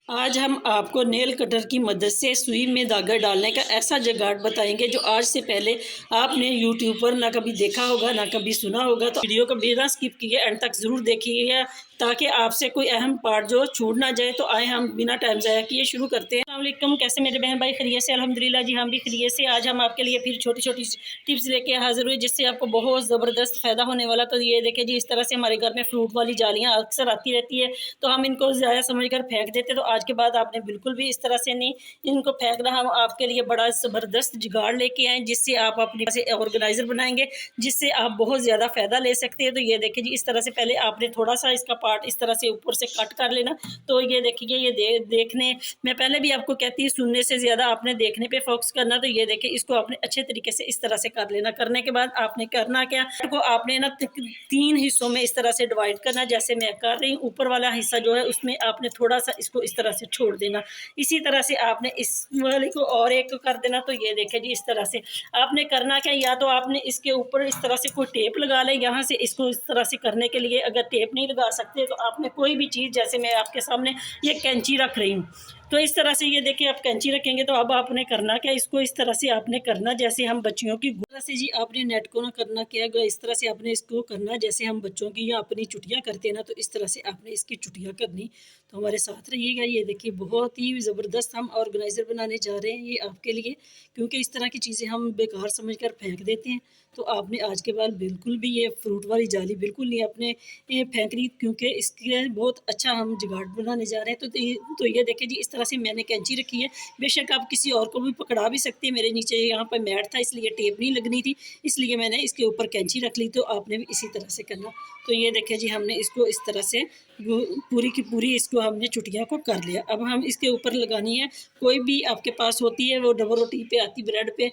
आज हम आपको नेल कटर की मदद से सुई में धागा डालने का ऐसा जुगाड़ बताएंगे जो आज से पहले आपने यूट्यूब पर ना कभी देखा होगा ना कभी सुना होगा। तो वीडियो को बिना स्किप किए एंड तक ज़रूर देखिएगा ताकि आपसे कोई अहम पार्ट जो छूट ना जाए। तो आए हम बिना टाइम ज़ाया किए शुरू करते हैं। अस्सलाम वालेकुम, कैसे मेरे बहन भाई खैरियत से? अल्हम्दुलिल्लाह जी हम भी खैरियत से। आज हम आपके लिए फिर छोटी छोटी टिप्स लेके हाजिर हुए जिससे आपको बहुत ज़बरदस्त फ़ायदा होने वाला। तो ये देखिए जी, इस तरह से हमारे घर में फ्रूट वाली जालियाँ अक्सर आती रहती है तो हम इनको ज़्यादा समझ कर फेंक देते। तो आज के बाद आपने बिल्कुल भी इस तरह से नहीं इनको फेंकना। हम आपके लिए बड़ा ज़बरदस्त जुगाड़ लेके आए जिससे आप अपने से ऑर्गेनाइज़र बनाएंगे जिससे आप बहुत ज़्यादा फ़ायदा ले सकते हैं। तो ये देखिए जी, इस तरह से पहले आपने थोड़ा सा इसका पार्ट इस तरह से ऊपर से कट कर लेना। तो ये देखिए, ये देखने मैं पहले भी आपको कहती हूँ, सुनने से ज़्यादा आपने देखने पे फोकस करना। तो ये देखिए, इसको आपने अच्छे तरीके से इस तरह से कर लेना। करने के बाद आपने करना क्या, को आपने ना 3 हिस्सों में इस तरह से डिवाइड करना जैसे मैं कर रही हूँ। ऊपर वाला हिस्सा जो है उसमें आपने थोड़ा सा इसको इस तरह से छोड़ देना। इसी तरह से आपने इस वाले को और एक कर देना। तो ये देखिए जी, इस तरह से आपने करना क्या, या तो आपने इसके ऊपर इस तरह से कोई टेप लगा लें। यहाँ से इसको इस तरह से करने के लिए अगर टेप नहीं लगा सकते तो आपने कोई भी चीज़, जैसे मैं आपके सामने ये कैंची रख रही हूँ, तो इस तरह से ये देखिए आप कैंची रखेंगे। तो अब आपने करना क्या, इसको इस तरह से आपने करना जैसे हम बच्चियों की तरह से जी आपने नेट को ना करना क्या, इस तरह से आपने इसको करना जैसे हम बच्चों की या अपनी चुटियाँ करते हैं ना, तो इस तरह से आपने इसकी चुटियाँ करनी। तो हमारे साथ रहिएगा। ये देखिए, बहुत ही ज़बरदस्त हम ऑर्गेनाइज़र बनाने जा रहे हैं ये आपके लिए, क्योंकि इस तरह की चीज़ें हम बेकार समझ कर फेंक देते हैं। तो आपने आज के बाद बिल्कुल भी ये फ्रूट वाली जाली बिल्कुल नहीं आपने ये फेंकनी, क्योंकि इसके बहुत अच्छा हम जुगाड़ बनाने जा रहे हैं। तो ये देखिए जी, इस तरह से मैंने कैंची रखी है। बेशक आप किसी और को भी पकड़ा भी सकते हैं। मेरे नीचे यहाँ पर मैट था इसलिए टेप नहीं लगनी थी, इसलिए मैंने इसके ऊपर कैंची रख ली। तो आपने भी इसी तरह से करना। तो ये देखिए जी, हमने इसको इस तरह से पूरी की पूरी इसको हमने चुटिया को कर लिया। अब हम इसके ऊपर लगानी है, कोई भी आपके पास होती है वो डबल रोटी पे आती, ब्रेड पे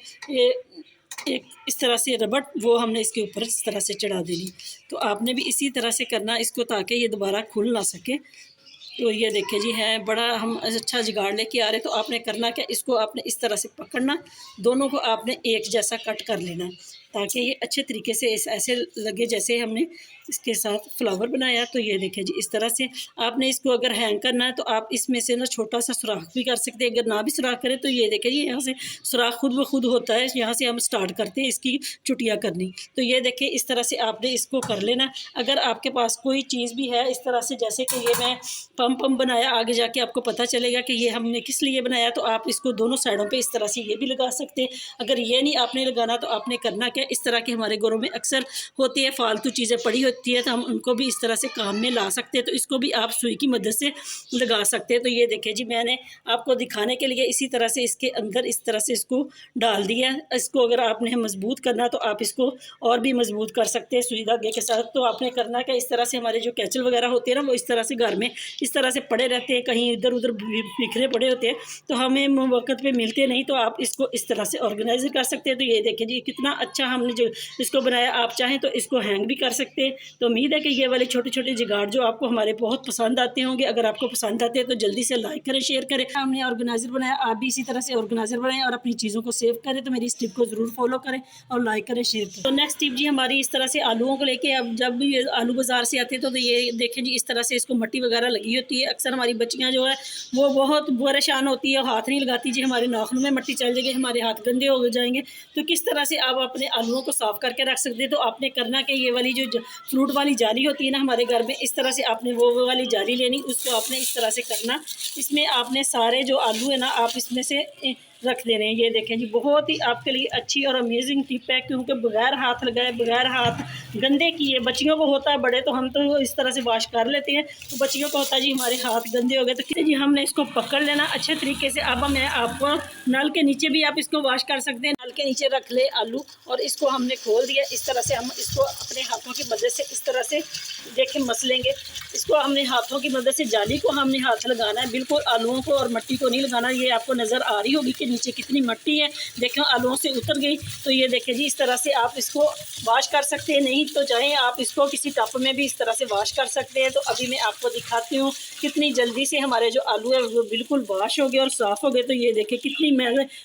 एक इस तरह से रबड़, वो हमने इसके ऊपर इस तरह से चढ़ा देनी। तो आपने भी इसी तरह से करना इसको ताकि ये दोबारा खुल ना सके। तो ये देखिए जी, है बड़ा हम अच्छा जुगाड़ लेके आ रहे। तो आपने करना क्या, इसको आपने इस तरह से पकड़ना, दोनों को आपने एक जैसा कट कर लेना ताकि ये अच्छे तरीके से ऐसे लगे जैसे हमने इसके साथ फ्लावर बनाया। तो ये देखिए जी, इस तरह से आपने इसको अगर हैंग करना है तो आप इसमें से ना छोटा सा सुराख भी कर सकते हैं। अगर ना भी सुराख करें तो ये देखिए जी, यहाँ से सुराख खुद ब खुद होता है। यहाँ से हम स्टार्ट करते हैं इसकी चुटिया करनी। तो ये देखिए, इस तरह से आपने इसको कर लेना। अगर आपके पास कोई चीज़ भी है इस तरह से, जैसे कि ये मैं पम बनाया, आगे जाके आपको पता चलेगा कि ये हमने किस लिए बनाया, तो आप इसको दोनों साइडों पे इस तरह से ये भी लगा सकते हैं। अगर ये नहीं आपने लगाना तो आपने करना क्या, इस तरह के हमारे घरों में अक्सर होती है फालतू चीज़ें पड़ी होती है, तो हम उनको भी इस तरह से काम में ला सकते हैं। तो इसको भी आप सुई की मदद से लगा सकते हैं। तो ये देखिए जी, मैंने आपको दिखाने के लिए इसी तरह से इसके अंदर इस तरह से इसको डाल दिया। इसको अगर आपने मजबूत करना तो आप इसको और भी मजबूत कर सकते हैं सुई धागे के साथ। तो आपने करना क्या, इस तरह से हमारे जो कैचल वगैरह होते हैं ना, वो इस तरह से घर में इस तरह से पड़े रहते हैं, कहीं इधर उधर बिखरे पड़े होते हैं, तो हमें वक्त पे मिलते नहीं। तो आप इसको इस तरह से ऑर्गेनाइजर कर सकते हैं। तो ये देखिए जी, कितना अच्छा हमने जो इसको बनाया। आप चाहें तो इसको हैंग भी कर सकते हैं। तो उम्मीद है कि ये वाले छोटे छोटे जुगाड़ जो आपको हमारे बहुत पसंद आते होंगे। अगर आपको पसंद आते हैं तो जल्दी से लाइक करें, शेयर करें। हमने ऑर्गेनाइजर बनाया, आप भी इसी तरह से ऑर्गेनाइजर बनाएं और अपनी चीज़ों को सेव करें। तो मेरी इस टिप को ज़रूर फॉलो करें और लाइक करें, शेयर करें। तो नेक्स्ट टिप जी हमारी इस तरह से आलूओं को लेके, अब जब भी ये आलू बाज़ार से आते हैं तो ये देखें जी, इस तरह से इसको मट्टी वगैरह लगी होती है। अक्सर हमारी बच्चियाँ जो है वो बहुत परेशान होती है, हाथ नहीं लगाती जी, हमारे नाखून में मट्टी चल जाएगी, हमारे हाथ गंदे हो जाएंगे। तो किस तरह से आप अपने आलूओं को साफ़ करके रख सकते हैं। तो आपने करना कि ये वाली जो फ्रूट वाली जाली होती है ना हमारे घर में, इस तरह से आपने वो वाली जाली लेनी, उसको आपने इस तरह से करना। इसमें आपने सारे जो आलू है ना आप इसमें से रख दे रहे हैं। ये देखें जी, बहुत ही आपके लिए अच्छी और अमेजिंग टिप है, क्योंकि बगैर हाथ लगाए, बगैर हाथ गंदे किए, बच्चियों को होता है, बड़े तो हम तो इस तरह से वॉश कर लेते हैं, तो बच्चियों को होता है जी हमारे हाथ गंदे हो गए। तो जी हमने इसको पकड़ लेना अच्छे तरीके से। अब मैं आपको नल के नीचे भी आप इसको वॉश कर सकते हैं। नल के नीचे रख ले आलू और इसको हमने खोल दिया। इस तरह से हम इसको अपने हाथों की मदद से इस तरह से देखें मसलेंगे। इसको हमने हाथों की मदद से, जाली को हमने हाथ लगाना है, बिल्कुल आलूओं को और मट्टी को नहीं लगाना। ये आपको नज़र आ रही होगी कि नीचे कितनी मट्टी है, देखें आलूओं से उतर गई। तो ये देखें जी, इस तरह से आप इसको वॉश कर सकते हैं। नहीं तो चाहें आप इसको किसी टप में भी इस तरह से वॉश कर सकते हैं। तो अभी मैं आपको दिखाती हूँ कितनी जल्दी से हमारे जो आलू है वो बिल्कुल वॉश हो गए और साफ़ हो गए। तो ये देखें कितनी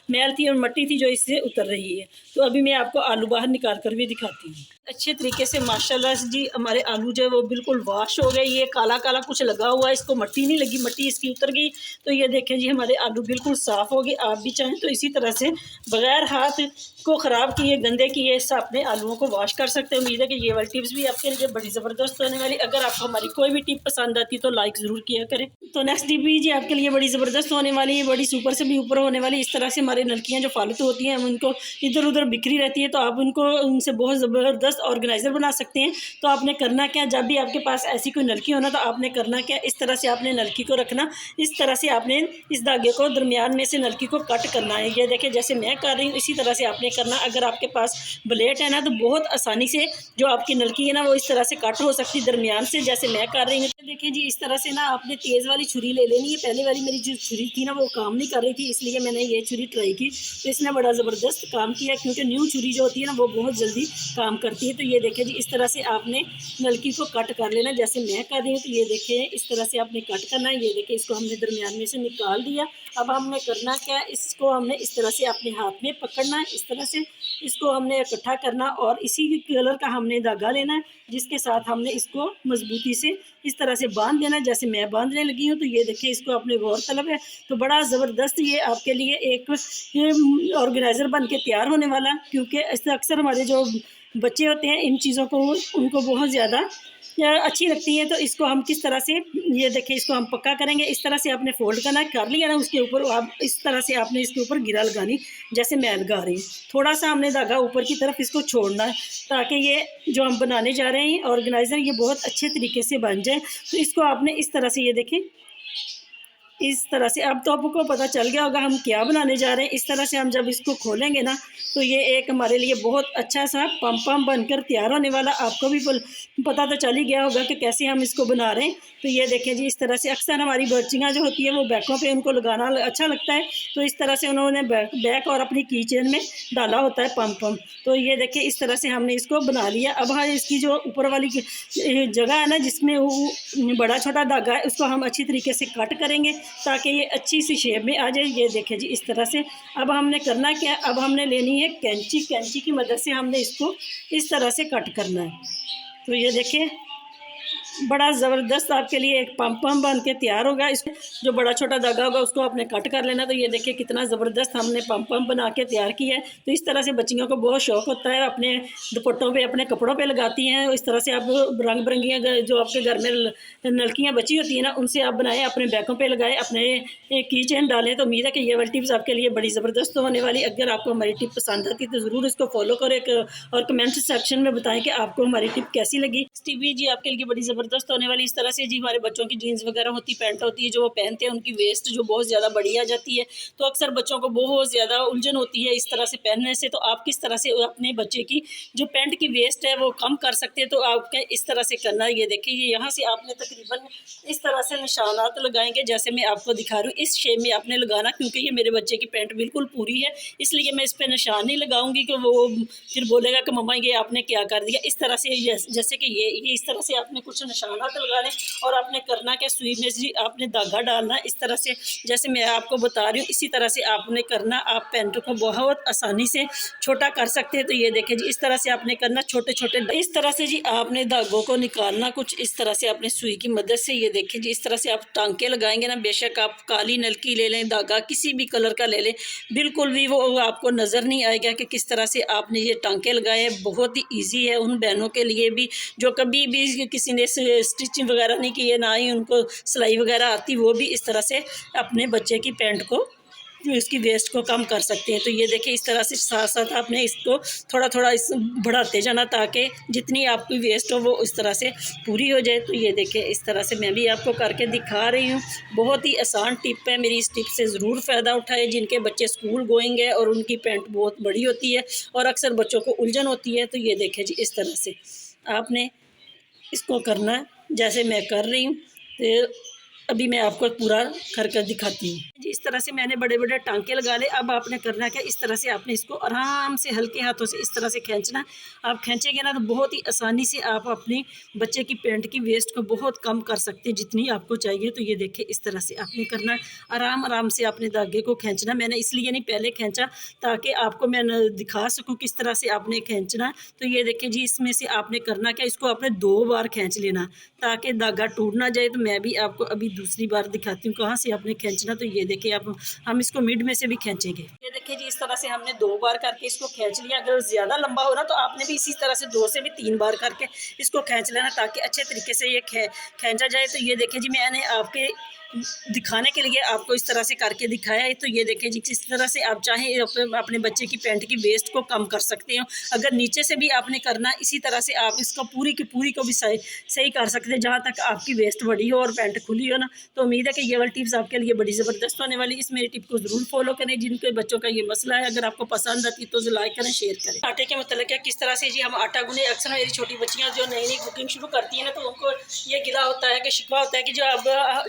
मैल थी और मट्टी थी जो इससे उतर रही है। तो अभी मैं आपको आलू बाहर निकाल कर भी दिखाती हूँ। अच्छे तरीके से माशाल्लाह जी हमारे आलू जो है वो बिल्कुल वॉश हो गए। ये काला काला कुछ लगा हुआ है, इसको मट्टी नहीं लगी, मट्टी इसकी उतर गई। तो ये देखें जी हमारे आलू बिल्कुल साफ़ हो गए। आप भी चाहें तो इसी तरह से बग़ैर हाथ को ख़राब किए, गंदे किए अपने आलूओं को वॉश कर सकते हैं। उम्मीद है कि ये वाली टिप्स भी आपके लिए बड़ी ज़बरदस्त होने वाली। अगर आपको हमारी कोई भी टिप पसंद आती तो लाइक ज़रूर किया करें। तो नेक्स्ट टिप भी जी आपके लिए बड़ी ज़बरदस्त होने वाली है, बड़ी सुपर से भी ऊपर होने वाली। इस तरह से हमारी नलकियाँ जो फालतू होती हैं, हम उनको इधर उधर बिखरी रहती है, तो आप उनको उनसे बहुत ज़बरदस्त ऑर्गेनाइज़र बना सकते हैं। तो आपने करना क्या, जब भी आपके पास ऐसी कोई नलकी हो ना, तो आपने करना क्या, इस तरह से आपने नलकी को रखना। इस तरह से आपने इस धागे को दरमियान में से नलकी को कट करना है। ये देखिए जैसे मैं कर रही हूँ इसी तरह से आपने करना। अगर आपके पास ब्लेड है ना, तो बहुत आसानी से जो आपकी नलकी है ना वो इस तरह से कट हो सकती है दरमियान से, जैसे मैं कर रही हूँ। देखिए जी इस तरह से ना आपने तेज़ वाली छुरी ले लेनी है। पहले वाली मेरी जो छुरी थी ना वो काम नहीं कर रही थी, इसलिए मैंने ये छुरी ट्राई की, तो इसने बड़ा ज़बरदस्त काम किया, क्योंकि न्यू छुरी जो होती है ना वो बहुत जल्दी काम करती है। तो ये देखिए जी इस तरह से आपने नलकी को कट कर लेना, जैसे मैं कर रही हूँ। तो ये देखिए इस तरह से आपने कट करना है। ये देखिए इसको हमने दरमियान में से निकाल दिया। अब हमने करना क्या है, इसको हमने इस तरह से अपने हाथ में पकड़ना है, इस तरह से इसको हमने इकट्ठा करना, और इसी कलर का हमने धागा लेना है, जिसके साथ हमने इसको मजबूती से इस तरह से बांध देना, जैसे मैं बांधने लगी हूँ। तो ये देखिए इसको अपने गौर तलब है। तो बड़ा ज़बरदस्त ये आपके लिए एक ऑर्गेनाइज़र बन के तैयार होने वाला, क्योंकि ऐसे अक्सर हमारे जो बच्चे होते हैं इन चीज़ों को उनको बहुत ज़्यादा अच्छी लगती है। तो इसको हम किस तरह से, ये देखिए इसको हम पक्का करेंगे। इस तरह से आपने फोल्ड करना, कर लिया ना, उसके ऊपर आप इस तरह से आपने इसके ऊपर गिरा लगानी, जैसे मैं लगा रही हूँ। थोड़ा सा हमने धागा ऊपर की तरफ इसको छोड़ना है, ताकि ये जो हम बनाने जा रहे हैं ऑर्गेनाइज़र ये बहुत अच्छे तरीके से बन जाए। तो इसको आपने इस तरह से, ये देखें इस तरह से, अब तो आपको पता चल गया होगा हम क्या बनाने जा रहे हैं। इस तरह से हम जब इसको खोलेंगे ना, तो ये एक हमारे लिए बहुत अच्छा सा पम पम बनकर तैयार होने वाला। आपको भी पता तो चल ही गया होगा कि कैसे हम इसको बना रहे हैं। तो ये देखें जी इस तरह से अक्सर हमारी बच्चियाँ जो होती है वो बैकों पे उनको लगाना अच्छा लगता है, तो इस तरह से उन्होंने बैक और अपनी की चेन में डाला होता है पम पम। तो ये देखिए इस तरह से हमने इसको बना लिया। अब हाँ इसकी जो ऊपर वाली जगह है ना, जिसमें वो बड़ा छोटा धागा है, उसको हम अच्छी तरीके से कट करेंगे, ताकि ये अच्छी सी शेप में आ जाए। ये देखें जी इस तरह से। अब हमने करना क्या, अब हमने लेनी है कैंची। कैंची की मदद से हमने इसको इस तरह से कट करना है। तो ये देखें बड़ा ज़बरदस्त आपके लिए एक पम पम बन के तैयार होगा। इसमें जो बड़ा छोटा धागा होगा उसको आपने कट कर लेना। तो ये देखिए कितना ज़बरदस्त हमने पम पम बना के तैयार किया है। तो इस तरह से बच्चियों को बहुत शौक़ होता है, अपने दुपट्टों पे अपने कपड़ों पे लगाती हैं। इस तरह से आप रंग बिरंगियाँ जो आपके घर में नलकियाँ बची होती हैं ना, उनसे आप बनाएं, अपने बैकों पर लगाएँ, अपने की चेन डालें। तो उम्मीद है कि ये वाली टिप्स आपके लिए बड़ी ज़बरदस्त होने वाली। अगर आपको हमारी टिप पसंद आती तो ज़रूर इसको फॉलो करें और कमेंट सेक्शन में बताएं कि आपको हमारी टिप कैसी लगी। टिप भी जी आपके लिए बड़ी ज़बरदस्त होने वाली। इस तरह से जी हमारे बच्चों की जीन्स वगैरह होती, पैंट होती है, जो वो पहनते हैं उनकी वेस्ट जो बहुत ज़्यादा बड़ी आ जाती है, तो अक्सर बच्चों को बहुत ज़्यादा उलझन होती है इस तरह से पहनने से। तो आप किस तरह से अपने बच्चे की जो पैंट की वेस्ट है वो कम कर सकते हैं, तो आपके इस तरह से करना है। ये देखिए यहाँ से आपने तकरीबन इस तरह से निशानात लगाएंगे, जैसे मैं आपको दिखा रही हूँ। इस शेप में आपने लगाना, क्योंकि ये मेरे बच्चे की पैंट बिल्कुल पूरी है, इसलिए मैं इस पर निशान नहीं लगाऊंगी कि वो फिर बोलेगा कि मम्मा ये आपने क्या कर दिया। इस तरह से जैसे कि ये इस तरह से आपने कुछ निशानात लगाने, और आपने करना क्या, सुई में जी आपने धागा डालना इस तरह से, जैसे मैं आपको बता रही हूँ इसी तरह से आपने करना। आप पैंट को बहुत आसानी से छोटा कर सकते हैं। तो ये देखिए जी इस तरह से आपने करना, छोटे छोटे इस तरह से जी आपने धागों को निकालना कुछ इस तरह से अपने सुई की मदद से। ये देखिए जी इस तरह से आप टांके लगाएंगे ना, बेशक आप काली नलकी ले लें, धागा किसी भी कलर का ले लें, बिल्कुल भी वो आपको नज़र नहीं आएगा कि किस तरह से आपने ये टांके लगाए। बहुत ही ईजी है उन बहनों के लिए भी जो कभी भी किसी ने स्टिचिंग वगैरह नहीं की है, ना ही उनको सिलाई वगैरह आती, वो भी इस तरह से अपने बच्चे की पैंट को इसकी वेस्ट को कम कर सकते हैं। तो ये देखिए इस तरह से साथ साथ आपने इसको थोड़ा थोड़ा इस बढ़ाते जाना, ताकि जितनी आपकी वेस्ट हो वो इस तरह से पूरी हो जाए। तो ये देखिए इस तरह से मैं भी आपको करके दिखा रही हूँ। बहुत ही आसान टिप है, मेरी इस टिप से ज़रूर फ़ायदा उठाए। जिनके बच्चे स्कूल गोइंग है और उनकी पैंट बहुत बड़ी होती है और अक्सर बच्चों को उलझन होती है, तो ये देखिए जी इस तरह से आपने इसको करना है जैसे मैं कर रही हूँ। तो अभी मैं आपको पूरा कर कर दिखाती हूँ जी। इस तरह से मैंने बड़े बड़े टांके लगा ले। अब आपने करना क्या, इस तरह से आपने इसको आराम से हल्के हाथों से इस तरह से खींचना। आप खींचेंगे ना तो बहुत ही आसानी से आप अपने बच्चे की पैंट की वेस्ट को बहुत कम कर सकते हैं जितनी आपको चाहिए। तो ये देखिए इस तरह से आपने करना है, आराम आराम से आपने धागे को खींचना। मैंने इसलिए नहीं पहले खींचा ताकि आपको मैं दिखा सकूँ किस तरह से आपने खींचना। तो ये देखिए जी, इसमें से आपने करना क्या, इसको आपने 2 बार खींच लेना ताकि धागा टूट ना जाए। तो मैं भी आपको अभी दूसरी बार दिखाती हूँ कहाँ से आपने खींचना। तो ये देखिए आप, हम इसको मिड में से भी खींचेंगे। ये देखिए जी, इस तरह से हमने 2 बार करके इसको खींच लिया। अगर ज़्यादा लंबा हो ना तो आपने भी इसी तरह से 2 से भी 3 बार करके इसको खींच लेना ताकि अच्छे तरीके से ये खींचा जाए। तो ये देखिए जी, मैंने आपके दिखाने के लिए आपको इस तरह से करके दिखाया है। तो ये देखिए जी, किस तरह से आप चाहें अपने बच्चे की पैंट की वेस्ट को कम कर सकते हो। अगर नीचे से भी आपने करना, इसी तरह से आप इसको पूरी की पूरी को भी सही कर सकते हैं जहाँ तक आपकी वेस्ट बड़ी हो और पैंट खुली हो ना। तो उम्मीद है कि ये वाली टिप्स आपके लिए बड़ी ज़बरदस्त होने वाली। इस मेरी टिप को ज़रूर फॉलो करें जिनके बच्चों का ये मसला है। अगर आपको पसंद आती है तो लाइक करें, शेयर करें। आटे के मतलब क्या, किस तरह से जी हम आटा गूंदे। अक्सर मेरी छोटी बच्चियाँ जो नई नई कुकिंग शुरू करती हैं ना, तो उनको ये गिला होता है कि शिकवा होता है कि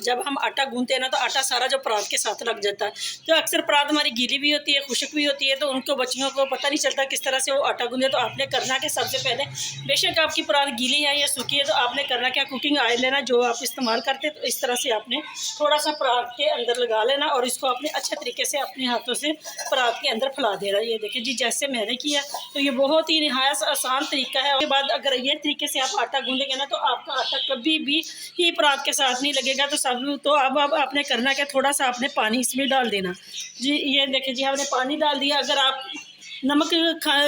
जब हम आटा गूंदते हैं ना तो आटा सारा जो परात के साथ लग जाता है। तो अक्सर परात हमारी गीली भी होती है, खुश्क भी होती है, तो उनको बच्चियों को पता नहीं चलता किस तरह से वो आटा गूंदे। तो आपने करना कि सबसे पहले, बेशक आपकी परात गीली है या सूखी है, तो आपने करना क्या, कुकिंग ऑयल लेना जो आप इस्तेमाल करते हैं। तो इस तरह से आपने थोड़ा सा परात के अंदर लगा लेना और इसको अपने अच्छे तरीके से अपने हाथों से परात के अंदर फैला देना। ये देखिए जी, जैसे मैंने किया। तो ये बहुत ही निहायत आसान तरीका है। उसके बाद अगर ये तरीके से आप आटा गूंदेंगे ना तो आपका आटा कभी भी ही परात के साथ नहीं लगेगा। तो अब आपने करना क्या, थोड़ा सा आपने पानी इसमें डाल देना जी। ये देखिए जी, हमने पानी डाल दिया। अगर आप नमक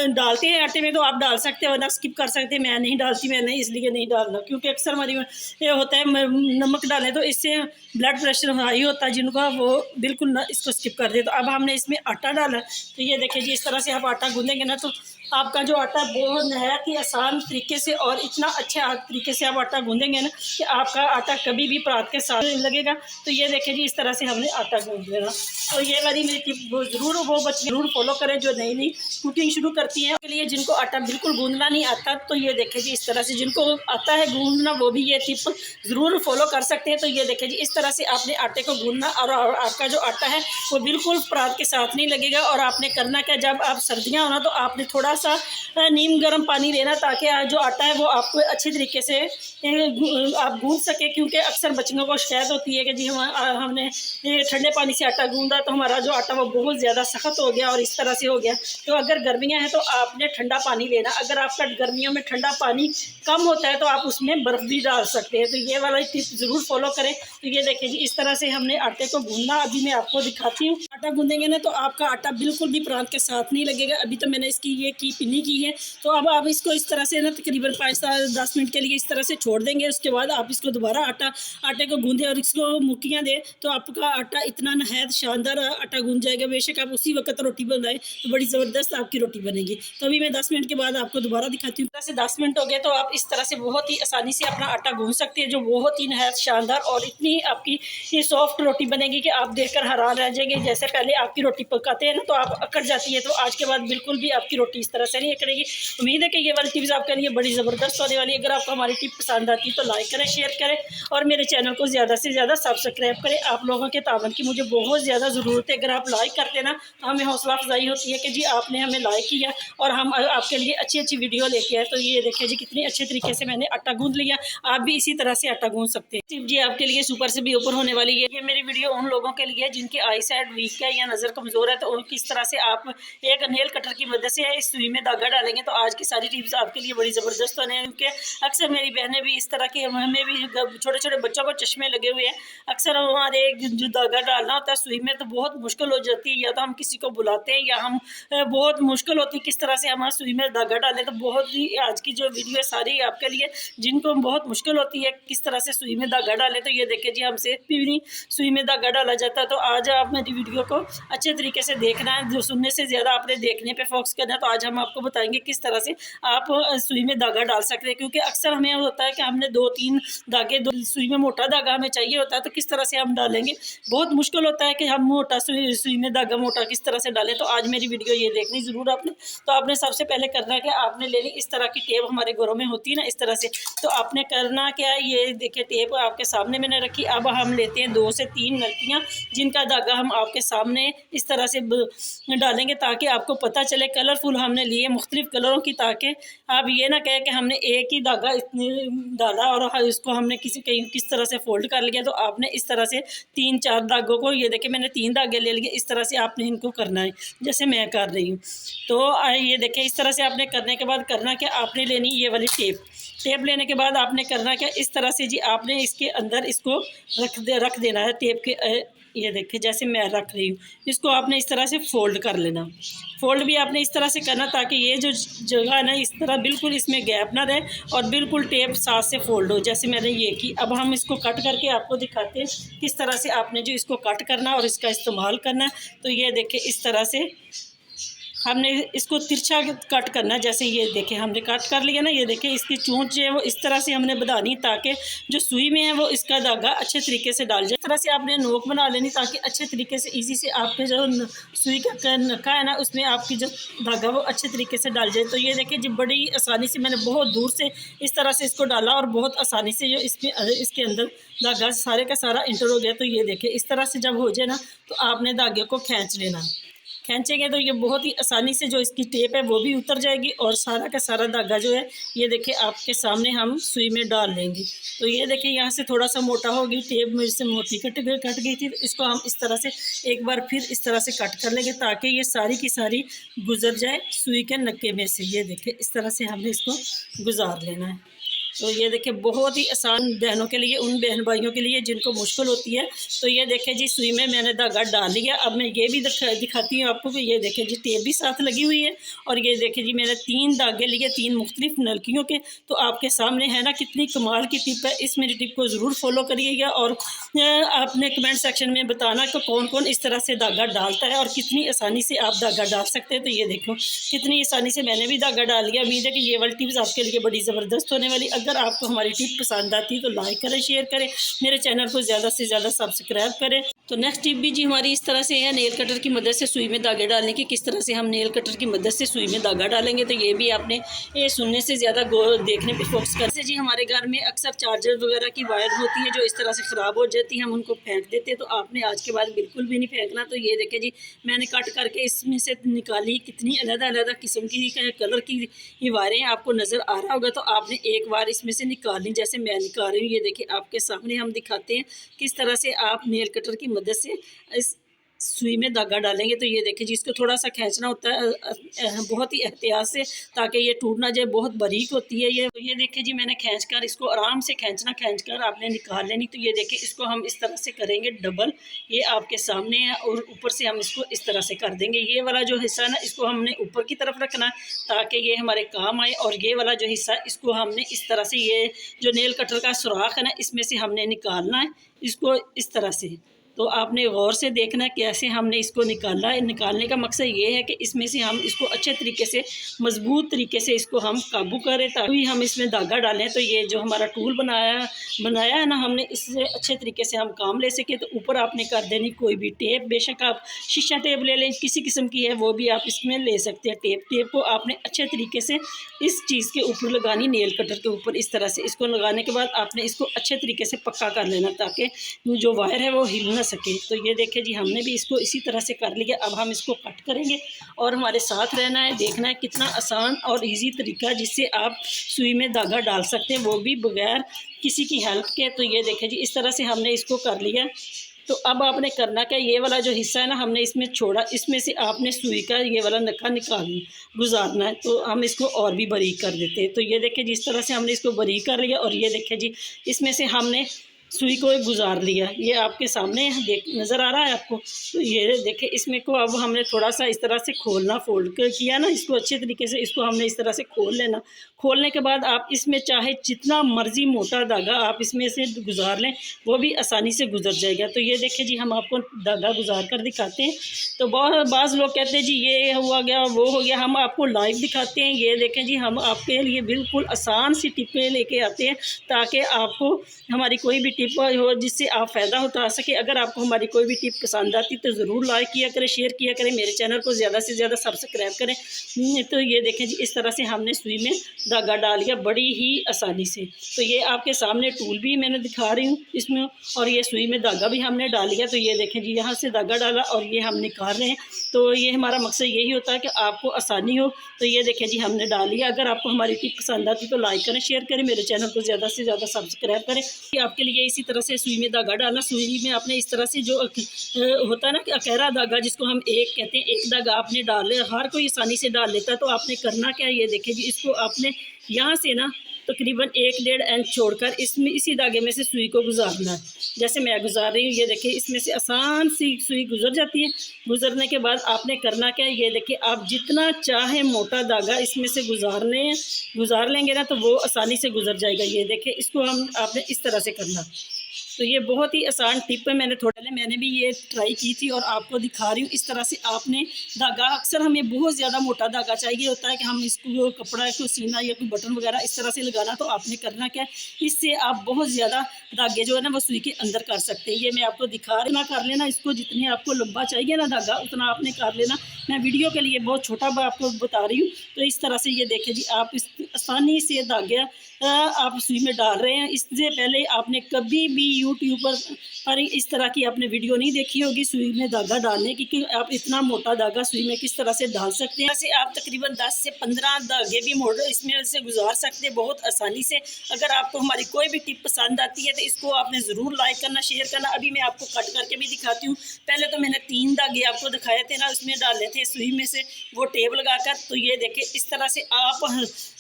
डालते हैं आटे में तो आप डाल सकते हैं, वरना स्किप कर सकते हैं। मैं नहीं डालती, मैंने इसलिए नहीं डालना क्योंकि अक्सर हमारी ये होता है नमक डालें तो इससे ब्लड प्रेशर हाई होता है जिनका, वो बिल्कुल ना इसको स्किप कर दे। तो अब हमने इसमें आटा डाला। तो ये देखिए जी, इस तरह से आप आटा गूंदेंगे ना तो आपका जो आटा बहुत नहायत ही आसान तरीके से और इतना अच्छे तरीके से आप आटा गूंदेंगे ना कि आपका आटा कभी भी परात के साथ लगेगा। तो ये देखिए जी, इस तरह से हमने आटा गूंद लेना। तो ये वाली मेरी टिप वो बच्चे ज़रूर फॉलो करें जो नई नई कुकिंग शुरू करती हैं। के लिए जिनको आटा बिल्कुल गूंदना नहीं आता, तो ये देखिए जी, इस तरह से जिनको आता है गूंदना वो भी ये टिप ज़रूर फॉलो कर सकते हैं। तो ये देखिए जी, इस तरह से आपने आटे को गूंदना और आपका जो आटा है वो बिल्कुल परात के साथ नहीं लगेगा। और आपने करना क्या, जब आप सर्दियाँ होना तो आपने थोड़ा सा नीम गर्म पानी लेना ताकि जो आटा है वो आपको अच्छी तरीके से आप गूंद सके। क्योंकि अक्सर बच्चों को शिकायत होती है कि जी हमने ठंडे पानी से आटा गूंदा तो हमारा जो आटा वो बहुत ज़्यादा सख्त हो गया और इस तरह से हो गया। तो अगर गर्मियाँ हैं तो आपने ठंडा पानी लेना। अगर आपका गर्मियों में ठंडा पानी कम होता है तो आप उसमें बर्फ़ भी डाल सकते हैं। तो ये वाला टिप ज़रूर फॉलो करें। तो ये देखिए जी, इस तरह से हमने आटे को गूंदना। अभी मैं आपको दिखाती हूँ। आटा गूंदेंगे ना तो आपका आटा बिल्कुल भी परात के साथ नहीं लगेगा। अभी तो मैंने इसकी ये की पिन्नी की है। तो अब आप इसको इस तरह से ना तकरीबन 5 से 10 मिनट के लिए इस तरह से छोड़ देंगे। उसके बाद आप इसको दोबारा आटे को गूंदें और इसको मुक्कियाँ दें तो आपका आटा इतना नहायत शानदार आटा गूंद जाएगा। बेशक आप उसी वक्त रोटी बनाएं तो बड़ी ज़बरदस्त आपकी रोटी बनेगी। तो अभी मैं 10 मिनट के बाद आपको दोबारा दिखाती हूँ। इस तरह से 10 मिनट हो गए तो आप इस तरह से बहुत ही आसानी से अपना आटा गूंद सकते हैं, जो बहुत ही नहायत शानदार और इतनी आपकी ये सॉफ्ट रोटी बनेगी कि आप देखकर हैरान रह जाएंगे। जैसे पहले आपकी रोटी पकाते हैं ना तो आप अकड़ जाती है, तो आज के बाद बिल्कुल भी आपकी रोटी इस तरह से नहीं अकड़ेगी। उम्मीद है कि ये वाली टिप्स आपके लिए बड़ी ज़बरदस्त होने वाली है। अगर आपको हमारी टिप पसंद आती है तो लाइक करें, शेयर करें और मेरे चैनल को ज़्यादा से ज़्यादा सब्सक्राइब करें। आप लोगों के तावन की मुझे बहुत ज़्यादा ज़रूरत है। अगर आप लाइक करते ना तो हमें हौसला अफजाई होती है कि जी आपने हमें लाइक किया और हम आपके लिए अच्छी अच्छी वीडियो लेके आए। तो ये देखिए जी, कितनी अच्छे तरीके से मैंने आटा गूंद लिया। आप भी इसी तरह से आटा गूंद सकते हैं। टिप जी आपके लिए सुपर से भी ऊपर होने वाली है। ये मेरी वीडियो उन लोगों के लिए जिनकी आई साइड वीक है या नज़र कमज़ोर है, तो उन किस तरह से आप एक नेल कटर की मदद से इस सुई में धागा डालेंगे तो आज की सारी टिप्स आपके लिए बड़ी ज़बरदस्त होने हैं। क्योंकि अक्सर मेरी बहनें भी इस तरह की, हमें भी छोटे छोटे बच्चों को चश्मे लगे हुए हैं। अक्सर हमारे जो धागा डालना होता है सुई में तो बहुत मुश्किल हो जाती है, या तो हम किसी को बुलाते हैं या हम बहुत मुश्किल होती है किस तरह से हम सुई में धागा डालें। तो बहुत ही आज की जो वीडियो है सारी आपके लिए जिनको बहुत मुश्किल होती है किस तरह से सुई में धागा डालें। तो ये देखिए जी, हमसे भी सुई में धागा डाला जाता है। तो आज आप मेरी वीडियो को अच्छे तरीके से देखना है, जो सुनने से ज़्यादा आपने देखने पे फोकस करना है। तो आज हम आपको बताएंगे किस तरह से आप सुई में धागा डाल सकते हैं, क्योंकि अक्सर हमें होता है कि हमने 2-3 धागे, सुई में मोटा धागा हमें चाहिए होता है, तो किस तरह से हम डालेंगे, बहुत मुश्किल होता है कि हम मोटा सुई में धागा मोटा किस तरह से डालें। तो आज मेरी वीडियो ये देखनी ज़रूर आपने। तो आपने सबसे पहले करना है कि आपने ले ली इस तरह की टेप, हमारे घरों में होती है ना इस तरह से। तो आपने करना क्या है, ये देखिए टेप आपके सामने मैंने रखी। अब हम लेते हैं 2 से 3 नलकियाँ, जिनका धागा हम आपके सामने इस तरह से डालेंगे, ताकि आपको पता चले। कलरफुल हमने लिए मुख्तलिफ कलरों की, ताकि आप ये ना कहें कि हमने एक ही धागा इतनी डाला और इसको हमने किस तरह से फोल्ड कर लिया। तो आपने इस तरह से 3-4 धागों को, ये देखिए मैंने 3 धागे ले लिए, इस तरह से आपने इनको करना है जैसे मैं कर रही हूँ। तो ये देखिए इस तरह से आपने करने के बाद करना क्या, आपने लेनी ये वाली टेप लेने के बाद आपने करना क्या, इस तरह से जी आपने इसके अंदर इसको रख देना है टेप के। ये देखिए जैसे मैं रख रही हूँ, इसको आपने इस तरह से फोल्ड कर लेना। फोल्ड भी आपने इस तरह से करना ताकि ये जो जगह है ना, इस तरह बिल्कुल इसमें गैप ना रहे और बिल्कुल टेप साथ से फोल्ड हो, जैसे मैंने ये की। अब हम इसको कट करके आपको दिखाते हैं किस तरह से आपने जो इसको कट करना और इसका इस्तेमाल करना है। तो ये देखिए इस तरह से हमने इसको तिरछा कट करना है, जैसे ये देखें हमने कट कर लिया ना। ये देखें इसकी चोंच जो है वो इस तरह से हमने बढ़ानी, ताकि जो सुई में है वो इसका धागा अच्छे तरीके से डाल जाए। इस तरह से आपने नोक बना लेनी, ताकि अच्छे तरीके से इजी से आपके जो सुई का नका है ना, उसमें आपकी जो धागा वो अच्छे तरीके से डाल जाए। तो ये देखें जी बड़ी आसानी से मैंने बहुत दूर से इस तरह से इसको डाला और बहुत आसानी से जो इसके अंदर धागा सारे का सारा इंटर हो गया। तो ये देखें इस तरह से जब हो जाए ना, तो आपने धागे को खींच लेना। खींचेंगे तो ये बहुत ही आसानी से जो इसकी टेप है वो भी उतर जाएगी और सारा का सारा धागा जो है ये देखिए आपके सामने हम सुई में डाल लेंगे। तो ये देखिए यहाँ से थोड़ा सा मोटा हो गई टेप, मेरे से मोटी कट गई थी। तो इसको हम इस तरह से एक बार फिर इस तरह से कट कर लेंगे, ताकि ये सारी की सारी गुजर जाए सुई के नक्के में से। ये देखिए इस तरह से हमने इसको गुजार लेना है। तो ये देखिए बहुत ही आसान बहनों के लिए, उन बहन भाइयों के लिए जिनको मुश्किल होती है। तो ये देखिए जी सुई में मैंने धागा डाल लिया। अब मैं ये भी दिखाती हूँ आपको कि ये देखिए जी टेप भी साथ लगी हुई है। और ये देखिए जी मैंने 3 धागे लिए, 3 मुख्तलिफ नलकियों के। तो आपके सामने है ना कितनी कमाल की टिप है। इस मेरी टिप को ज़रूर फॉलो करिएगा और आपने कमेंट सेक्शन में बताना कि कौन कौन इस तरह से धागा डालता है और कितनी आसानी से आप धागा डाल सकते हैं। तो ये देखो कितनी आसानी से मैंने भी धागा डाल लिया। उम्मीद है कि ये वाली टिप्स आपके लिए बड़ी ज़बरदस्त होने वाली। अगर आपको हमारी टिप पसंद आती है तो लाइक करें, शेयर करें, मेरे चैनल को ज़्यादा से ज़्यादा सब्सक्राइब करें। तो नेक्स्ट टिप भी जी हमारी इस तरह से है, नेल कटर की मदद से सुई में धागे डालने की। किस तरह से हम नेल कटर की मदद से सुई में धागा डालेंगे, तो ये भी आपने ये सुनने से ज़्यादा देखने पे फोकस कर से। जी हमारे घर में अक्सर चार्जर वगैरह की वायर होती है जो इस तरह से ख़राब हो जाती है, हम उनको फेंक देते हैं। तो आपने आज के बाद बिल्कुल भी नहीं फेंकना। तो ये देखें जी मैंने कट करके इसमें से निकाली, कितनी अलग-अलग किस्म की कलर की ये वायरें आपको नज़र आ रहा होगा। तो आपने एक बार इसमें से निकालनी, जैसे मैं निकाल रही हूँ। ये देखिए आपके सामने हम दिखाते हैं किस तरह से आप नेल कटर की मदद से इस सुई में धागा डालेंगे। तो ये देखिए जी इसको थोड़ा सा खींचना होता है बहुत ही एहतियात से, ताकि ये टूट ना जाए, बहुत बारीक होती है ये। तो ये देखिए जी मैंने खींचकर इसको आराम से खींचकर आपने निकाल लेनी। तो ये देखिए इसको हम इस तरह से करेंगे डबल, ये आपके सामने है, और ऊपर से हम इसको इस तरह से कर देंगे। ये वाला जो हिस्सा है ना इसको हमने ऊपर की तरफ रखना है ताकि ये हमारे काम आए, और ये वाला जो हिस्सा इसको हमने इस तरह से, ये जो नेल कटर का सुराख है ना इसमें से हमने निकालना है इसको इस तरह से। तो आपने गौर से देखना है कैसे हमने इसको निकाला है। निकालने का मकसद ये है कि इसमें से हम इसको अच्छे तरीके से, मजबूत तरीके से इसको हम काबू करें, ताकि हम इसमें धागा डालें। तो ये जो हमारा टूल बनाया है ना हमने, इससे अच्छे तरीके से हम काम ले सके। तो ऊपर आपने कर देनी कोई भी टेप, बेशक आप शीशा टेप ले लें, किसी किस्म की है वो भी आप इसमें ले सकते हैं। टेप को आपने अच्छे तरीके से इस चीज़ के ऊपर लगानी, नेल कटर के ऊपर इस तरह से। इसको लगाने के बाद आपने इसको अच्छे तरीके से पक्का कर लेना, ताकि जो वायर है वो हिल ना सके। तो ये देखिए जी हमने भी इसको इसी तरह से कर लिया। अब हम इसको कट करेंगे और हमारे साथ रहना है, देखना है कितना आसान और इजी तरीका जिससे आप सुई में धागा डाल सकते हैं, वो भी बगैर किसी की हेल्प के। तो ये देखिए जी इस तरह से हमने इसको कर लिया। तो अब आपने करना क्या, ये वाला जो हिस्सा है ना हमने इसमें छोड़ा, इसमें से आपने सुई का ये वाला नक्का गुजारना है। तो हम इसको और भी बारीक कर देते हैं। तो ये देखिए जिस तरह से हमने इसको बारीक कर लिया, और ये देखिए जी इसमें से हमने सुई को गुजार लिया। ये आपके सामने देख नज़र आ रहा है आपको। तो ये देखें, इसमें को अब हमने थोड़ा सा इस तरह से खोलना, फोल्ड कर किया ना, इसको अच्छे तरीके से इसको हमने इस तरह से खोल लेना। खोलने के बाद आप इसमें चाहे जितना मर्जी मोटा धागा आप इसमें से गुजार लें, वो भी आसानी से गुजर जाएगा। तो ये देखें जी, हम आपको धागा गुजार कर दिखाते हैं। तो बाज़ लोग कहते हैं जी ये हुआ गया वो हो गया, हम आपको लाइव दिखाते हैं। ये देखें जी, हम आपके लिए बिल्कुल आसान सी टिपें लेके आते हैं ताकि आपको हमारी कोई भी टिप हो जिससे आप फ़ायदा उठा सके। अगर आपको हमारी कोई भी टिप पसंद आती तो ज़रूर लाइक किया करें, शेयर किया करें, मेरे चैनल को ज़्यादा से ज़्यादा सब्सक्राइब करें। तो ये देखें जी, इस तरह से हमने सुई में धागा डाल लिया बड़ी ही आसानी से। तो ये आपके सामने टूल भी मैंने दिखा रही हूँ इसमें, और ये सुई में धागा भी हमने डाल लिया। तो ये देखें जी, यहाँ से धागा डाला और ये हम निकाल रहे हैं। तो ये हमारा मकसद यही होता है कि आपको आसानी हो। तो ये देखें जी, हमने डाल लिया। अगर आपको हमारी टिप पसंद आती तो लाइक करें, शेयर करें, मेरे चैनल को ज़्यादा से ज़्यादा सब्सक्राइब करें। आपके लिए इसी तरह से सुई में धागा डालना। सुई में आपने इस तरह से जो होता है ना कि अकेरा धागा जिसको हम एक कहते हैं, एक धागा आपने डाल लिया। हर कोई आसानी से डाल लेता है। तो आपने करना क्या है, ये देखें जी, इसको आपने यहाँ से ना तकरीबन 1-1.5 इंच छोड़कर इसमें इसी धागे में से सुई को गुजारना है। जैसे मैं गुजार रही हूँ, ये देखिए, इसमें से आसान सी सुई गुजर जाती है। गुजरने के बाद आपने करना क्या है, ये देखिए, आप जितना चाहे मोटा धागा इसमें से गुजार लेंगे ना, तो वो आसानी से गुजर जाएगा। ये देखिए, इसको आपने इस तरह से करना। तो ये बहुत ही आसान टिप है। मैंने भी ये ट्राई की थी और आपको दिखा रही हूँ। इस तरह से आपने धागा, अक्सर हमें बहुत ज़्यादा मोटा धागा चाहिए होता है कि हम इसको कपड़ा को सीना या कोई बटन वगैरह इस तरह से लगाना। तो आपने करना क्या है, इससे आप बहुत ज़्यादा धागे जो है ना वो सुई के अंदर कर सकते हैं। ये मैं आपको दिखा रही हूँ। कर लेना इसको, जितनी आपको लंबा चाहिए ना धागा उतना आपने कर लेना। मैं वीडियो के लिए बहुत छोटा आपको बता रही हूँ। तो इस तरह से ये देखें जी, आप इस आसानी से धागे आप सुई में डाल रहे हैं। इससे पहले आपने कभी भी यूट्यूब पर इस तरह की आपने वीडियो नहीं देखी होगी सुई में धागा डालने की, कि आप इतना मोटा धागा सुई में किस तरह से डाल सकते हैं। ऐसे आप तकरीबन 10 से 15 धागे भी इसमें से गुजार सकते हैं बहुत आसानी से। अगर आपको हमारी कोई भी टिप पसंद आती है तो इसको आपने ज़रूर लाइक करना, शेयर करना। अभी मैं आपको कट करके भी दिखाती हूँ। पहले तो मैंने 3 धागे आपको दिखाए थे ना, उसमें डाले थे सुई में से वो टेप लगाकर। तो ये देखें, इस तरह से आप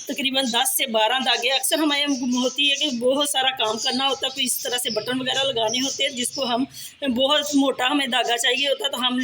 तकरीबन 10 से 12 धागे, अक्सर हमारे होती है कि बहुत सारा काम करना होता है, कोई इस तरह से बटन वगैरह लगाने होते हैं जिसको हम बहुत मोटा हमें धागा चाहिए होता है तो हम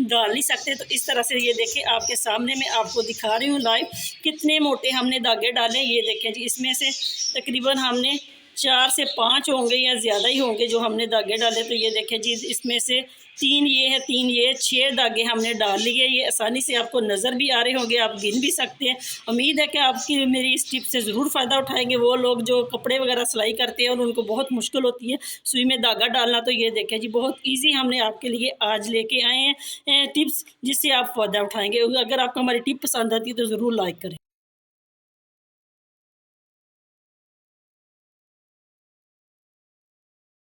डाल नहीं सकते। तो इस तरह से ये देखें, आपके सामने मैं आपको दिखा रही हूँ लाइव कितने मोटे हमने धागे डाले। ये देखें जी, इसमें से तकरीबन हमने 4 से 5 होंगे या ज़्यादा ही होंगे जो हमने धागे डाले। तो ये देखें जी, इसमें से 3 ये है, 3 ये, 6 धागे हमने डाल लिए। ये आसानी से आपको नज़र भी आ रहे होंगे, आप गिन भी सकते हैं। उम्मीद है कि आपकी मेरी इस टिप से ज़रूर फ़ायदा उठाएंगे वो लोग जो कपड़े वगैरह सिलाई करते हैं और उनको बहुत मुश्किल होती है सुई में धागा डालना। तो ये देखें जी, बहुत ईजी हमने आपके लिए आज लेके आए हैं टिप्स, जिससे आप फ़ायदा उठाएँगे। अगर आपको हमारी टिप पसंद आती है तो ज़रूर लाइक करें।